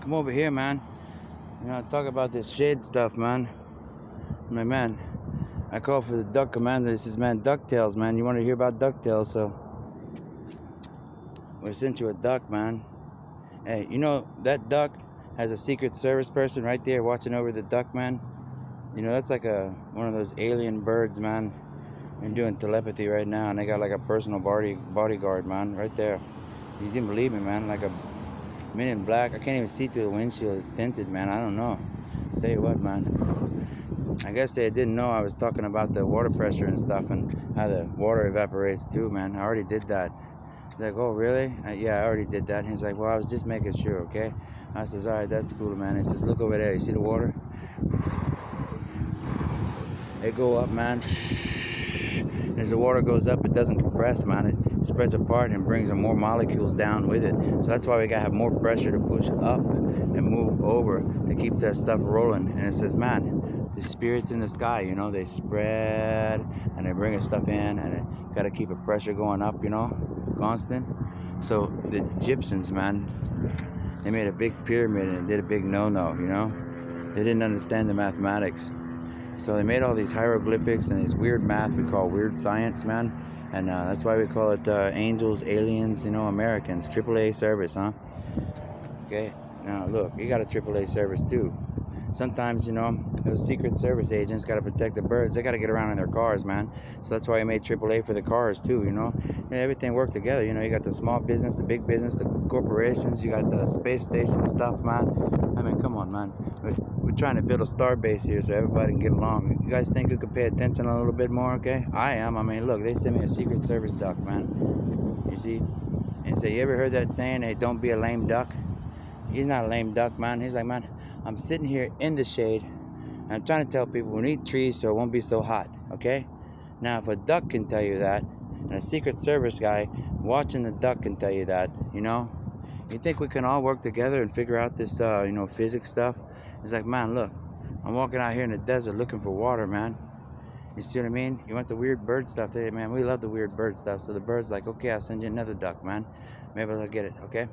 come over here, man. Talk about this shade stuff, man. My man, I call for the duck commander. This is, man, DuckTales, man. You want to hear about DuckTales, so we sent you a duck, man. Hey, that duck has a Secret Service person right there watching over the duck, man. That's like one of those alien birds, man. They're doing telepathy right now, and they got like a personal bodyguard, man, right there. You didn't believe me, man. Like a Men in Black. I can't even see through the windshield. It's tinted, man. I don't know. Tell you what, man. I guess they didn't know I was talking about the water pressure and stuff and how the water evaporates too, man. I already did that. He's like, oh, really? Yeah, I already did that. And he's like, well, I was just making sure, okay? I says, all right, that's cool, man. He says, look over there. You see the water? They go up, man. As the water goes up, it doesn't compress, man. It spreads apart and brings more molecules down with it. So that's why we gotta have more pressure to push up and move over to keep that stuff rolling. And it says, man, the spirits in the sky, they spread and they bring stuff in, and it gotta keep a pressure going up, constant. So the Egyptians, man, they made a big pyramid and did a big no-no, They didn't understand the mathematics. So they made all these hieroglyphics and this weird math we call weird science, man. And that's why we call it angels, aliens, Americans. AAA service, huh? Okay, now look, you got a AAA service too. Sometimes, those Secret Service agents got to protect the birds. They got to get around in their cars, man. So that's why I made AAA for the cars too, And everything worked together, You got the small business, the big business, the corporations. You got the space station stuff, man. I mean, come on, man. We're trying to build a star base here so everybody can get along. You guys think you could pay attention a little bit more, okay? I am. I mean, look, they sent me a Secret Service duck, man. You see? And so you ever heard that saying, hey, don't be a lame duck? He's not a lame duck, man. He's like, man, I'm sitting here in the shade, and I'm trying to tell people we need trees so it won't be so hot, okay? Now, if a duck can tell you that, and a Secret Service guy watching the duck can tell you that, you think we can all work together and figure out this, physics stuff? It's like, man, look, I'm walking out here in the desert looking for water, man. You see what I mean? You want the weird bird stuff? Hey, man, we love the weird bird stuff. So the bird's like, okay, I'll send you another duck, man. Maybe I'll get it, okay?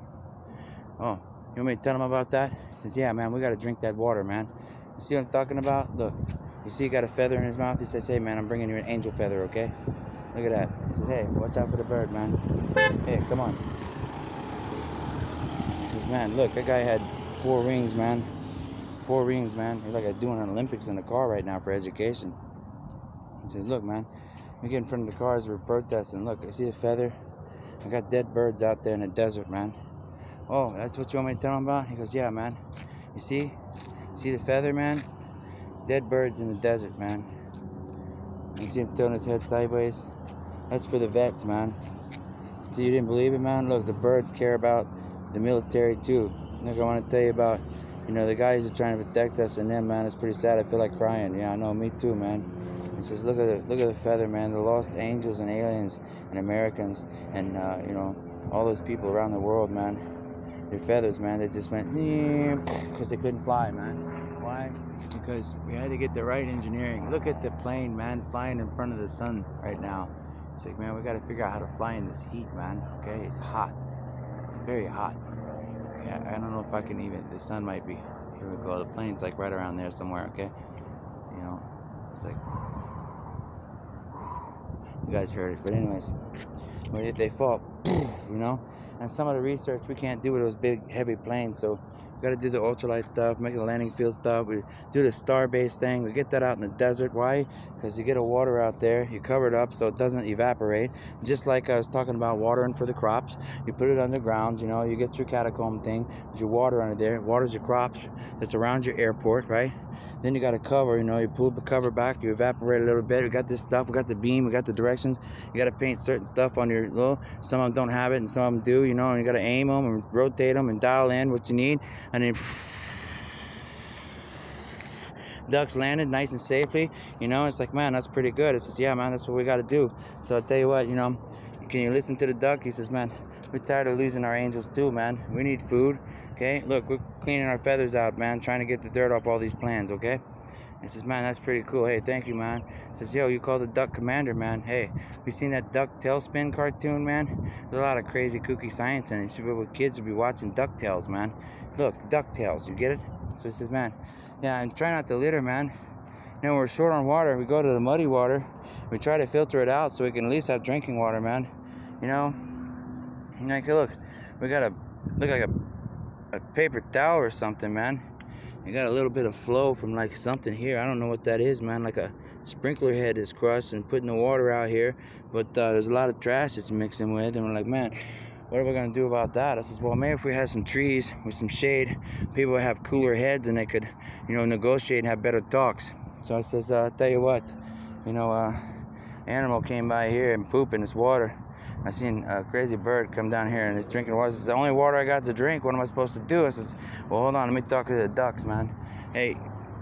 Oh, you want me to tell him about that? He says, yeah, man, we got to drink that water, man. You see what I'm talking about? Look, you see he got a feather in his mouth? He says, hey, man, I'm bringing you an angel feather, okay? Look at that. He says, hey, watch out for the bird, man. Hey, come on. He says, man, look, that guy had 4 rings, man. 4 rings, man. He's like doing an Olympics in the car right now for education. He says, look, man, we get in front of the cars, we're protesting. Look, you see the feather? I got dead birds out there in the desert, man. Oh, that's what you want me to tell him about? He goes, yeah, man. You see the feather, man? Dead birds in the desert, man. You see him tilting his head sideways? That's for the vets, man. See, you didn't believe it, man? Look, the birds care about the military too. Look, I want to tell you about, the guys who are trying to protect us, and them, man. It's pretty sad. I feel like crying. Yeah, I know, me too, man. He says, look at the feather, man. The lost angels and aliens and Americans and all those people around the world, man. Their feathers, man, they just went because they couldn't fly, man. Why? Because we had to get the right engineering. Look at the plane, man, flying in front of the sun right now. It's like, man, we got to figure out how to fly in this heat, man. Okay, it's hot. It's very hot. Yeah, I don't know if I can even. The sun might be. Here we go. The plane's like right around there somewhere. Okay, it's like. You guys heard it, but anyways, they fall, and some of the research we can't do with those big, heavy planes, so we got to do the ultralight stuff, make the landing field stuff. We do the star-based thing. We get that out in the desert. Why? Because you get a water out there, you cover it up so it doesn't evaporate. Just like I was talking about watering for the crops, you put it underground. You get your catacomb thing. There's your water under there. It waters your crops. That's around your airport, right? Then you got to cover. You pull the cover back. You evaporate a little bit. We got this stuff. We got the beam. We got the directions. You got to paint certain stuff on your little. Some of them don't have it, and some of them do. And you got to aim them and rotate them and dial in what you need. And then ducks landed nice and safely. It's like, man, that's pretty good. It says, yeah, man, that's what we got to do. So I tell you what, can you listen to the duck? He says, man, we're tired of losing our angels too, man. We need food. Okay, look, we're cleaning our feathers out, man, trying to get the dirt off all these plants, okay? He says, man, that's pretty cool. Hey, thank you, man. He says, yo, you call the duck commander, man. Hey, we seen that duck tailspin cartoon, man? There's a lot of crazy kooky science in it. So what kids would be watching DuckTales, man. Look, DuckTales, you get it? So he says, man, yeah, and try not to litter, man. You know, we're short on water. We go to the muddy water. We try to filter it out so we can at least have drinking water, man. You know? And like, look, we got look like a paper towel or something, man. You got a little bit of flow from like something here. I don't know what that is, man. Like a sprinkler head is crushed and putting the water out here. But there's a lot of trash it's mixing with. And we're like, man, what are we going to do about that? I says, well, maybe if we had some trees with some shade, people would have cooler heads and they could, you know, negotiate and have better talks. So I says, I'll tell you what, you know, animal came by here and pooped in this water. I seen a crazy bird come down here and it's drinking water. It's the only water I got to drink. What am I supposed to do? I says, well, hold on, let me talk to the ducks, man. Hey,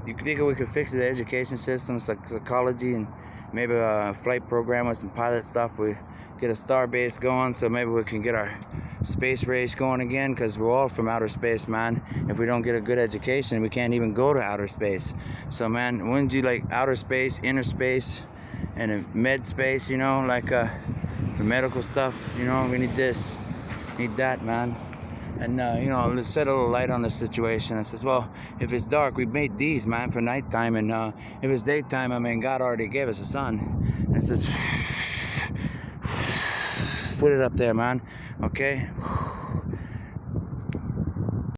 you think we could fix the education system, psychology, and maybe a flight program with some pilot stuff? We get a star base going, so maybe we can get our space race going again, because we're all from outer space, man. If we don't get a good education, we can't even go to outer space. So, man, wouldn't you like outer space, inner space, and a med space, you know, like the medical stuff, you know? We need this, need that, man. And you know, let's set a little light on the situation. I says, well, if it's dark, we made these, man, for nighttime, and if it's daytime, I mean, God already gave us a sun. And it says, put it up there, man. Okay.